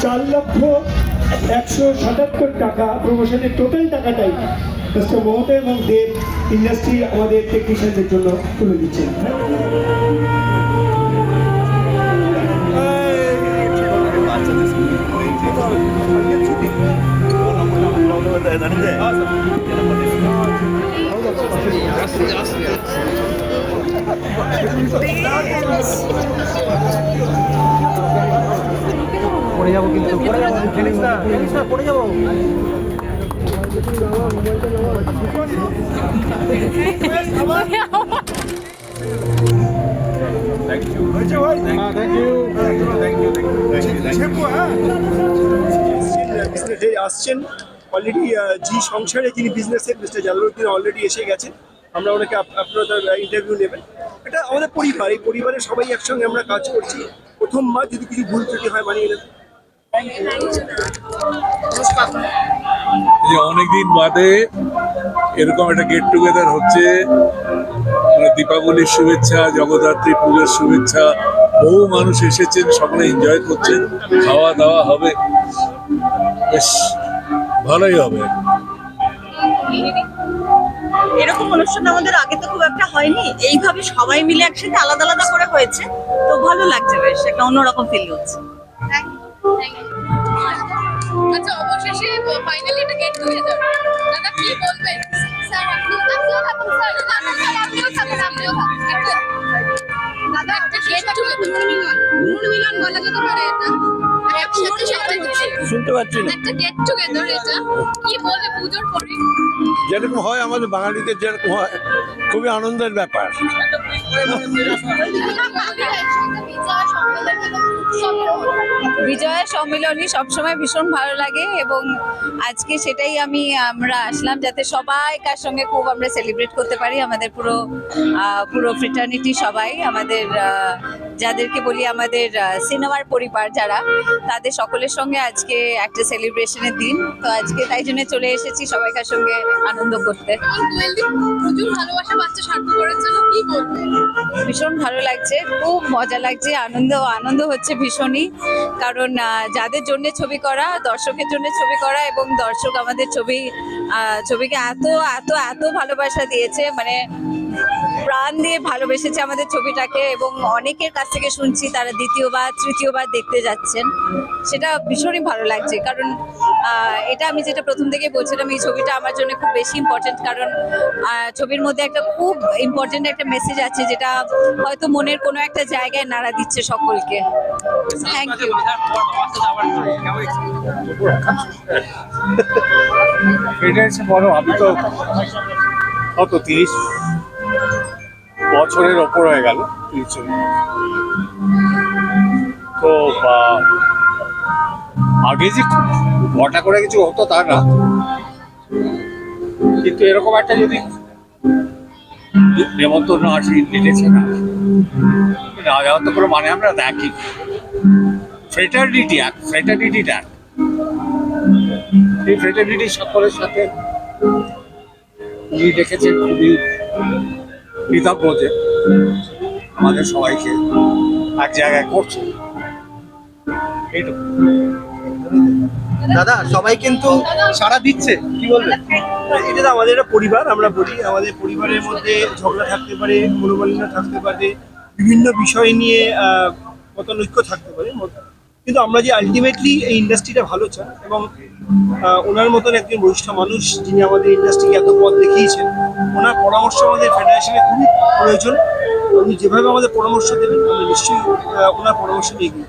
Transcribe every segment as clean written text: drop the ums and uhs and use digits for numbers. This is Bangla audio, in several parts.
4,177 টাকা প্রমোশনের টোটাল টাকাটাই মিস্টার মমতা এবং দেব ইন্ডাস্ট্রি আমাদের টেকনিশিয়ানদের জন্য তুলে দিচ্ছেন। পড়ে যাবো কিন্তু পড়ে যাবো আসছেন অলরেডি জি সংসারে যিনি বিজনেসের মিস্টার জালালউদ্দিন অলরেডি এসে গেছেন। আমরা ওনাকে আপনারা ইন্টারভিউ নেবেন। এটা আমাদের পরিবার, এই পরিবারের সবাই একসঙ্গে আমরা কাজ করছি। প্রথমবার যদি কিছু ভুল ত্রুটি হয় মানিয়ে নেবেন। অনেকদিন বাদে এরকম একটা গেট টুগেদার হচ্ছে, দীপাবলির শুভেচ্ছা, জগদ্ধাত্রী পুজোর শুভেচ্ছা, বহু মানুষ এসেছেন, সকলে এনজয় করছেন, খাওয়া দাওয়া হবে, বেশ ভালোই হবে। এরকম অনুষ্ঠান আমাদের আগে তো খুব একটা হয়নি, এইভাবে সবাই মিলে একসাথে আলাদা আলাদা করে হয়েছে, তো ভালো লাগছে, বেশ একটা অন্যরকম ফিল হচ্ছে। আচ্ছা, অবশেষে ফাইনালি এটা গেট টুগেদার, দাদা কি বলবেন? স্যার আপনিও থাকুন, স্যার আপনিও থাকুন, দাদা একটা গেট টুগেদার, পুনর্মিলন বলা যেতে পারে এটা, একসাথে সবাই শুনতে পাচ্ছি না। একটা গেট টুগেদার, এটা কি বলবে পুজোর পরে? যেরকম হয় আমাদের বাঙালিদের, যেরকম হয়, খুবই আনন্দের ব্যাপার। বিজয়া সম্মেলনী সবসময় ভীষণ ভালো লাগে এবং আজকে সেটাই আমরা আসলাম যাতে সবাইকার সঙ্গে খুব আমরা সেলিব্রেট করতে পারি। আমাদের পুরো ফ্রেটার্নিটি সবাই, আমাদের যাদেরকে বলি আমাদের সিনেমার পরিবার যারা, তাদের সকলের সঙ্গে আজকে একটা সেলিব্রেশনের দিন, তো আজকে তাই জন্য চলে এসেছি সবাইকার সঙ্গে আনন্দ করতে। প্রচুর ভালোবাসা বাচ্চা সার্থক করেছিল, কি বলবো? ভীষণ ভালো লাগছে, খুব মজা লাগছে, আনন্দ হচ্ছে ভীষণই, কারণ যাদের জন্য ছবি করা, দর্শকের জন্য ছবি করা, এবং দর্শক আমাদের ছবিকে এত এত এত ভালোবাসা দিয়েছে, মানে প্রাণ দিয়ে ভালোবেসেছে আমাদের ছবিটাকে, এবং অনেকের কাছ থেকে শুনছি তারা দ্বিতীয়বার তৃতীয়বার দেখতে যাচ্ছেন, সেটা ভীষণই ভালো লাগছে। কারণ এটা আমি যেটা প্রথম থেকে বলছিলাম, এই ছবিটা আমার জন্য খুব বেশি ইম্পর্টেন্ট, কারণ ছবির মধ্যে একটা খুব ইম্পর্টেন্ট একটা মেসেজ আছে যেটা হয়তো মনের কোনো একটা জায়গায় নাড়া দিচ্ছে সকলকে। Thank you. এটা হচ্ছে বড়, আমি তো কত 30 বছরের ওপর হয়ে গেল, তো আগে যে ঘটা করে কিছু হতো তা না, কিন্তু এরকম একটা যদি নেমন্তন্ন আসি, লিখেছে না যাওয়ার তো কোনো মানে আমরা দেখি, ফ্রেটার্নিটিটা এই ফ্রেটার্নিটি সকলের সাথে উনি দেখেছেন, খুবই কৃতজ্ঞ যে আমাদের সবাইকে এক জায়গায় করছে, এইটুকু। দাদা সবাই কিন্তু সাড়া দিচ্ছে, কি বলবেন? এটা তো আমাদের একটা পরিবার, আমরা বলি আমাদের পরিবারের মধ্যে ঝগড়া থাকতে পারে, মনোমালিন্য থাকতে পারে, বিভিন্ন বিষয় নিয়ে মতানৈক্য থাকতে পারে, কিন্তু আমরা যে আলটিমেটলি এই ইন্ডাস্ট্রিটা ভালো চান, এবং ওনার মতন একজন বরিষ্ঠ মানুষ যিনি আমাদের ইন্ডাস্ট্রিকে এত পথ দেখিয়েছেন, ওনার পরামর্শ আমাদের ফেডারেশনে খুবই প্রয়োজন। উনি যেভাবে আমাদের পরামর্শ দেবেন, আমরা নিশ্চয়ই ওনার পরামর্শ নিয়ে এগিয়ে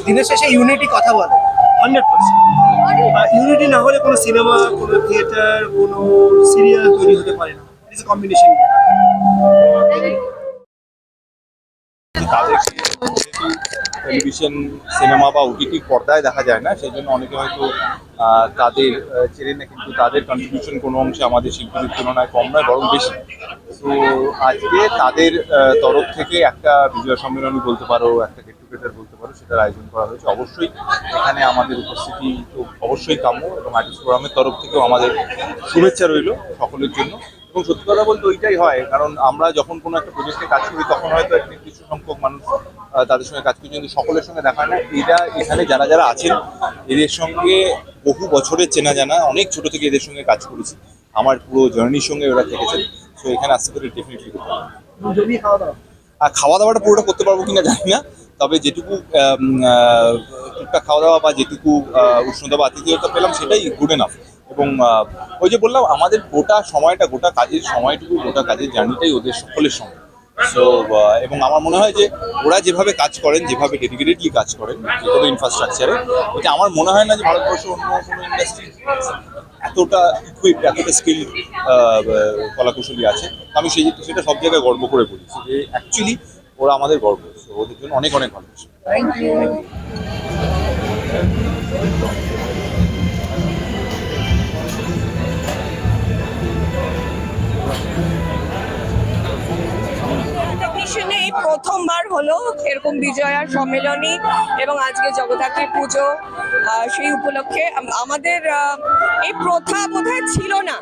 দিনের শেষে ইউনিটি কথা বলে 100%। ইউনিটি না হলে কোনো সিনেমা, কোনো থিয়েটার, কোনো সিরিয়াল তৈরি হতে পারে না। It's a combination. তাদের টেলিভিশন, সিনেমা বা ওটিটি পর্দায় দেখা যায় না, সেই জন্য অনেকে হয়তো তাদের চেনে না, কিন্তু তাদের কন্ট্রিবিউশন কোনো অংশে আমাদের শিল্পীদের তুলনায় কম নয়, বরং বেশি। তো আজকে তাদের তরফ থেকে একটা বিজয় সম্মেলনী বলতে পারো, একটা গেট টুগেদার বলতে পারো, সেটার আয়োজন করা হয়েছে। অবশ্যই এখানে আমাদের উপস্থিতি তো অবশ্যই কাম্য, এবং আর্টিস্ট ফোরামের তরফ থেকেও আমাদের শুভেচ্ছা রইল সকলের জন্য। এবং সত্যি কথা বলতে ওইটাই হয়, কারণ আমরা যখন কোনো একটা প্রজেক্টে কাজ করি তখন হয়তো এক নির্দিষ্ট সংখ্যক মানুষ তাদের সঙ্গে কাজ করছি, কিন্তু সকলের সঙ্গে দেখা হয় না। এটা এখানে যারা যারা আছেন এদের সঙ্গে বহু বছরের চেনা জানা, অনেক ছোট থেকে এদের সঙ্গে কাজ করেছি, আমার পুরো জার্নির সঙ্গে ওরা থেকেছে। সো এখানে আসতে পারে ডেফিনেটলি করতে পারবো। জমিয়ে খাওয়া দাওয়া আর খাওয়া দাওয়াটা পুরোটা করতে পারবো কিনা জানি না, তবে যেটুকু টুকটাক খাওয়া দাওয়া বা যেটুকু উষ্ণতা বা আতিথেয়তা পেলাম সেটাই গুড এনাফ। এবং ওই যে বললাম, আমাদের গোটা সময়টা, গোটা কাজের সময়টুকু, গোটা কাজের জার্নিটাই ওদের সকলের সঙ্গে। সো এবং আমার মনে হয় যে ওরা যেভাবে কাজ করেন, যেভাবে ডেডিকেটেডলি কাজ করেন যে কোনো ইনফ্রাস্ট্রাকচারে, ওটা আমার মনে হয় না যে ভারতবর্ষে অন্য কোনো ইন্ডাস্ট্রি এতটা ইকুইপড, এতটা স্কিল কলাকুশলী আছে। আমি সেটা সব জায়গায় গর্ব করে বলেছি যে অ্যাকচুয়ালি ওরা আমাদের গর্ব। তো ওদের জন্য অনেক অনেক ভালোবাসি। টেলিভিশনে এই প্রথমবার হলো এরকম বিজয়ার সম্মেলনী এবং আজকে জগদ্ধাত্রী পুজো। সেই উপলক্ষে আমাদের এই প্রথা বোধহয় ছিল না,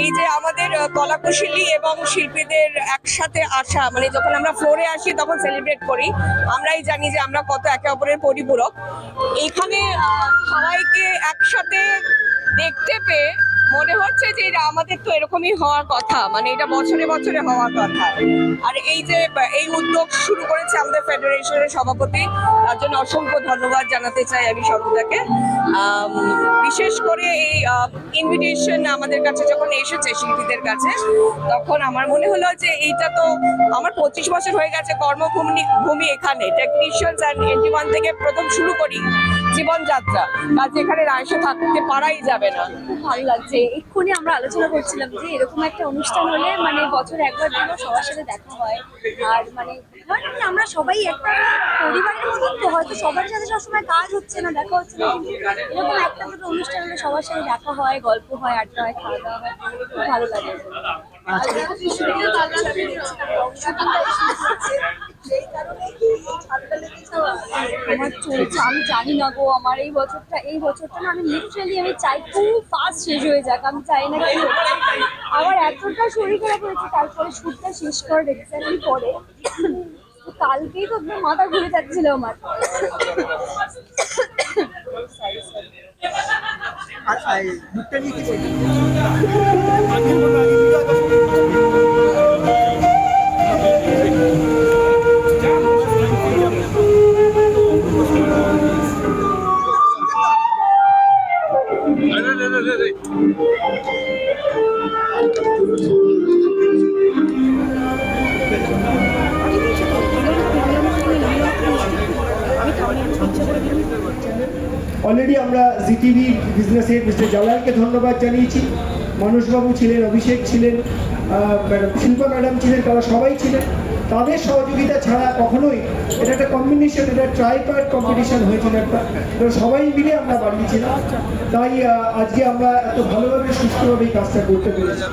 এই যে আমাদের কলাকুশলী এবং শিল্পীদের একসাথে আসা, মানে যখন আমরা ফ্লোরে আসি তখন সেলিব্রেট করি, আমরাই জানি যে আমরা কত একে অপরের পরিপূরক। এইখানে সবাইকে একসাথে দেখতে পেয়ে মনে হচ্ছে যে এটা আমাদের তো এরকমই হওয়ার কথা, মানে এটা বছরে বছরে হওয়ার কথা। আর এই যে এই উদ্যোগ শুরু করেছে আমাদের ফেডারেশনের সভাপতি, তার জন্য অসংখ্য ধন্যবাদ জানাতে চাই আমি স্বরূপদাকে। বিশেষ করে এই ইনভিটেশন আমাদের কাছে যখন এসেছে শিল্পীদের কাছে, তখন আমার মনে হলো যে এইটা তো আমার 25 বছর হয়ে গেছে কর্মভূমি এখানে, টেকনিশিয়ানস অ্যান্ড 81 থেকে প্রথম শুরু করি জীবনযাত্রা, কাজ এখানে রায়সে থাকতে পারাই যাবে না। খুব ভালো লাগছে। এক্ষুনি আমরা আলোচনা করছিলাম যে এরকম একটা অনুষ্ঠান হলে মানে বছরে একবার দুবার সবার সাথে দেখা হয়, আর মানে আমরা সবাই একটা পরিবারের মতন, তো হয়তো সবার সাথে সবসময় কাজ হচ্ছে না, দেখা হচ্ছে না, কিন্তু এরকম একটা দুটো অনুষ্ঠান হলে সবার সাথে দেখা হয়, গল্প হয়, আড্ডা হয়, খাওয়া দাওয়া হয়, খুব ভালো লাগে। আমার চলছে, আমি জানি না গো, আমার এই বছরটা না, আমি লিটারালি আমি চাই খুব ফাস্ট শেষ হয়ে যাক, আমি চাই না কি আমার এতটা শরীর খারাপ হয়েছে, তারপরে শুটটা শেষ করার এক্স্যাক্টলি পরে কালকেই তো একদম মাথা ঘুরে যাচ্ছিল আমার। আর লুকটা নিয়ে কি বলবেন? অলরেডি আমরা জিটিভি বিজনেসের মিস্টার জালালকে ধন্যবাদ জানিয়েছি, মানসবাবু ছিলেন, অভিষেক ছিলেন, ম্যাডাম শিল্পা ম্যাডাম ছিলেন, তারা সবাই ছিলেন। তাদের সহযোগিতা ছাড়া কখনোই এটা একটা কম্বিনেশন, এটা ট্রাইপার্ট কম্পিটিশন হয়েছিল একটা, তো সবাই মিলে আমরা বানিয়েছিলাম। তাই আজকে আমরা এত ভালোভাবে সুস্থভাবে এই কাজটা করতে পেরেছি।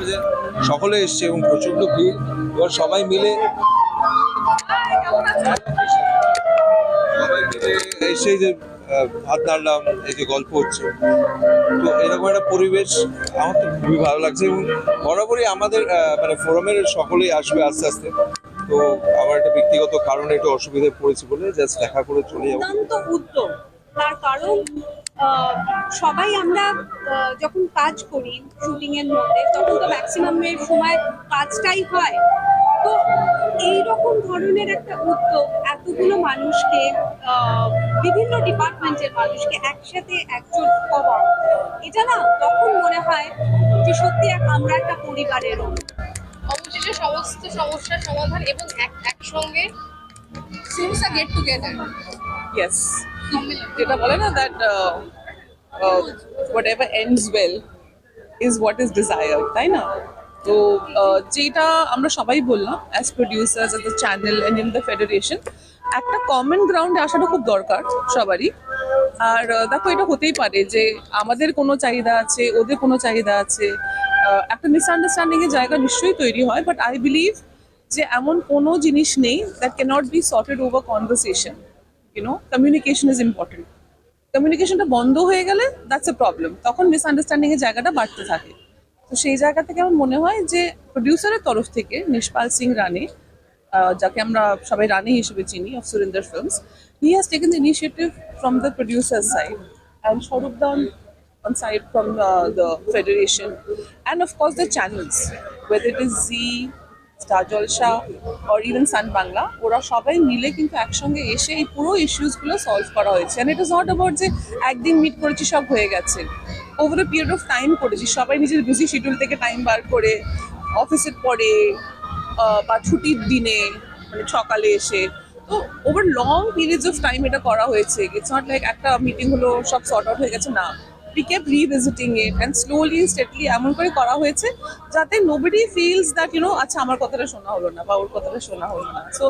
সকলে এসছে এবং প্রচন্ড ভিড়, এবার সবাই মিলে এসে যে ভাত নাড়লাম, এই যে গল্প হচ্ছে, তো এরকম একটা পরিবেশ আমার তো খুবই ভালো লাগছে। এবং বরাবরই আমাদের মানে ফোরামের সকলেই আসবে আস্তে আস্তে, তো আমার একটা ব্যক্তিগত কারণে একটু অসুবিধায় পড়েছি বলে জাস্ট দেখা করে চলে যাবো। দুর্দান্ত উদ্যোগ, তার কারণ সবাই আমরা যখন কাজ করি শুটিং এর মধ্যে, তখন তো ম্যাক্সিমামের সময় কাজটাই হয়। তো এইরকম ধরনের একটা উদ্যোগ এতগুলো মানুষকে, বিভিন্ন ডিপার্টমেন্টের মানুষকে একসাথে একজোট হওয়া, এটা না তখন মনে হয় যে সত্যি আমরা একটা পরিবারের অংশ। অবশেষে সমস্ত সমস্যার সমাধান এবং একসঙ্গে seems a get together. Yes, যেটা বলে না that whatever ends well is what is desired, তাই না? তো যেটা আমরা সবাই বললাম as producers, as the channel and in the federation, একটা কমন গ্রাউন্ডে আসাটা খুব দরকার সবারই। আর দেখো, এটা হতেই পারে যে আমাদের কোনো চাহিদা আছে, ওদের কোনো চাহিদা আছে, একটা মিসআন্ডারস্ট্যান্ডিং এর জায়গা নিশ্চয়ই তৈরি হয়। বাট আই বিলিভ যে এমন কোনো জিনিস নেই that cannot be sorted over conversation. Communication is important. কমিউনিকেশনটা বন্ধ হয়ে গেলে দ্যাটস এ প্রবলেম, তখন মিসআন্ডারস্ট্যান্ডিং এর জায়গাটা বাড়তে থাকে। তো সেই জায়গা থেকে আমার মনে হয় যে প্রডিউসারের তরফ থেকে নিষ্পাল সিং রানে যাকে আমরা সবাই রানী হিসেবে চিনি, of Surinder films, he has taken the initiative from the producer side and স্বরূপদা on side from the federation, and of course the channels, whether it is Zee, Star Jalsha or even Sun Bangla, ওরা সবাই মিলে কিন্তু একসঙ্গে এসে এই পুরো ইস্যুসগুলো সলভ করা হয়েছে। And it is not about যে একদিন মিট করেছি সব হয়ে গেছে, over a period of time করেছি, সবাই নিজের বিজি শিডিউল থেকে টাইম বার করে অফিসের পরে বা ছুটির দিনে, মানে সকালে এসে, তো over long periods of time এটা করা হয়েছে। ইটস নট লাইক একটা মিটিং হলো সব সর্ট আউট হয়ে গেছে, না, we kept revisiting it and slowly steadily এমন করে করা হয়েছে যাতে nobody feels that আচ্ছা আমার কথাটা শোনা হলো না বা ওর কথাটা শোনা হলো না। So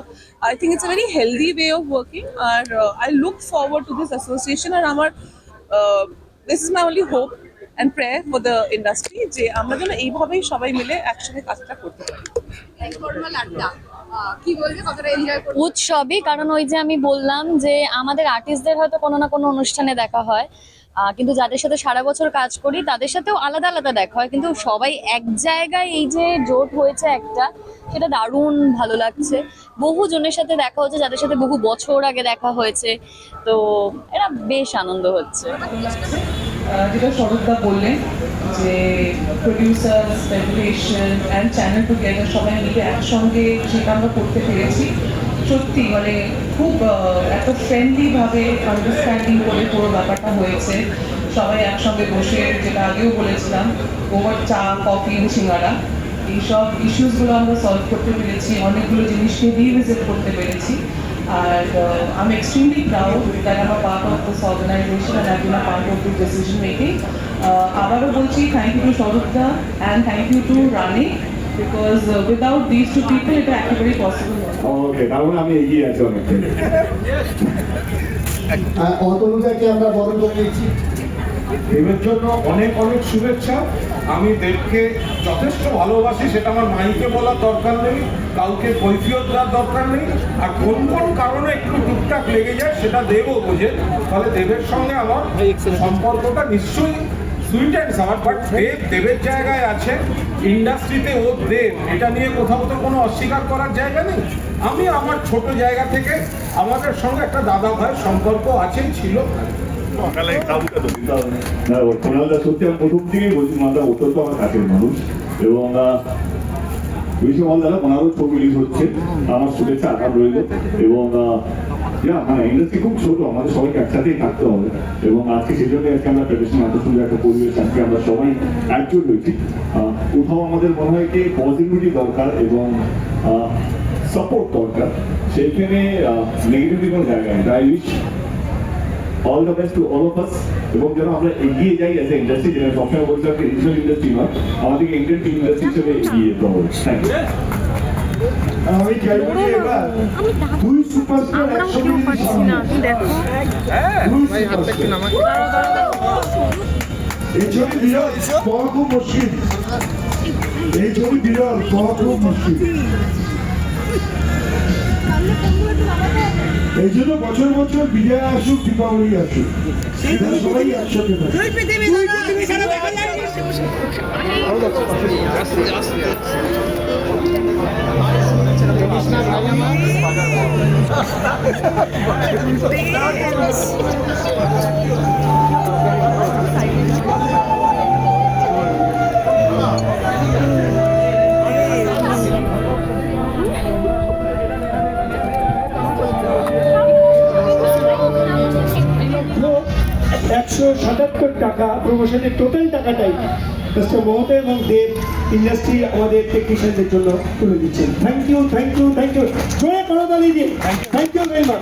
I think it's a very healthy way of working, R I look forward to this association, আর আমার this is my only hope and prayer for the industry যে আমরা যেন এইভাবেই সবাই মিলে একসাথে কাজটা করতে পারি। কি বলবে, কতটা এনজয় করবে? উৎসবই, কারণ ওই যে আমি বললাম যে আমাদের আর্টিস্টদের হয়তো কোনো না কোনো অনুষ্ঠানে দেখা হয়, কিন্তু যাদের সাথে সারা বছর কাজ করি তাদের সাথেও আলাদা আলাদা দেখা হয়, কিন্তু সবাই এক জায়গায় এই যে জোট হয়েছে একটা, সেটা দারুণ ভালো লাগছে। বহু জনের সাথে দেখা হচ্ছে যাদের সাথে বহু বছর আগে দেখা হয়েছে, তো এটা বেশ আনন্দ হচ্ছে। যেটা স্বরূপদা বললেন যে producers, federation and channel together সবাই মিলে একসঙ্গে যেটা আমরা করতে পেরেছি, সত্যি মানে খুব একটা ফ্রেন্ডলিভাবে আন্ডারস্ট্যান্ডিং করে পুরো ব্যাপারটা হয়েছে। সবাই একসঙ্গে বসে, যেটা আগেও বলেছিলাম, ওভার চা, কফি, সিঙ্গারা, এইসব ইস্যুসগুলো আমরা সলভ করতে পেরেছি, অনেকগুলো জিনিসকে রিভিজিট করতে পেরেছি। আর I'm extremely proud that I'm a part of this organization and I've been a part of this decision making. আবারও বলছি, থ্যাংক ইউ টু স্বরূপদা and thank you to Rani, because without this two people এটা একেবারেই পসিবল নয়। ওকে, তাহলে আমি এগিয়ে আছি অনেক। অতনুদাকে আমরা বরণ করে নিচ্ছি। দেবের জন্য অনেক অনেক শুভেচ্ছা। আমি দেবকে যথেষ্ট ভালোবাসি, সেটা আমার মাইকে বলার দরকার নেই, কাউকে কৈফিয়ত দেওয়ার দরকার নেই। আর কোন কোন কারণে একটু টুকটাক লেগে যায় সেটা দেবও বোঝে। ফলে দেবের সঙ্গে আমার সম্পর্কটা নিশ্চয়ই সুইট অ্যান্ড সাওয়ার, বাট দেবের জায়গায় আছে, ইন্ডাস্ট্রিতে ও দেব, এটা নিয়ে কোথাও তো কোনো অস্বীকার করার জায়গা নেই। আমি আমার ছোট জায়গা থেকে আমাদের সঙ্গে একটা দাদা ভাইয়ের সম্পর্ক আছেই, ছিল। কোনালদা সত্যি আমি প্রথম থেকেই বলছি, মালদা অত্যন্ত আমার কাছের মানুষ, এবং দাদা ওনারও ছবি রিলিজ হচ্ছে, আমার শুভেচ্ছা আঘাত রইল। এবং মানে ইন্ডাস্ট্রি খুব ছোট, আমাদের সবাইকে একসাথেই থাকতে হবে, এবং আজকে সেই জন্য আজকে আমরা ট্রেডিশনাল এত সুন্দর একটা পরিবেশ, আজকে আমরা সবাই একজোট হয়েছি। কোথাও আমাদের মনে হয় কি পজিটিভিটি দরকার এবং সাপোর্ট দরকার, সেইখানে নেগেটিভিটি কোনো জায়গা নেই। I wish all the best to all of us, এবং যেন আমরা এগিয়ে যাই অ্যাজ এ ইন্ডাস্ট্রি, যেটা সবসময় বলছিলাম যে রিজনাল ইন্ডাস্ট্রি নয়, আমাদেরকে ইন্ডিয়ান ফিল্ম ইন্ডাস্ট্রি হিসেবে এগিয়ে যেতে হবে। Thank you. আমি চাইবো যে এবার দুই সুপারস্টার একসঙ্গে এই ছবি বিরল পাওয়া খুব মুশকিল, এই ছবি বিরল পাওয়া খুব মুশকিল। এই জন্য বছর বছর বিজয় আসুক, দীপাবলি আসুক, সবাই একসঙ্গে টাকা প্রমোশনের টোটাল টাকাটাই মিস্টার মমতা এবং দেব ইন্ডাস্ট্রি আমাদের টেকনিশিয়ানদের জন্য তুলে দিচ্ছেন। Thank you, thank you, thank you. জোরে করতালি দিন। Thank you very much.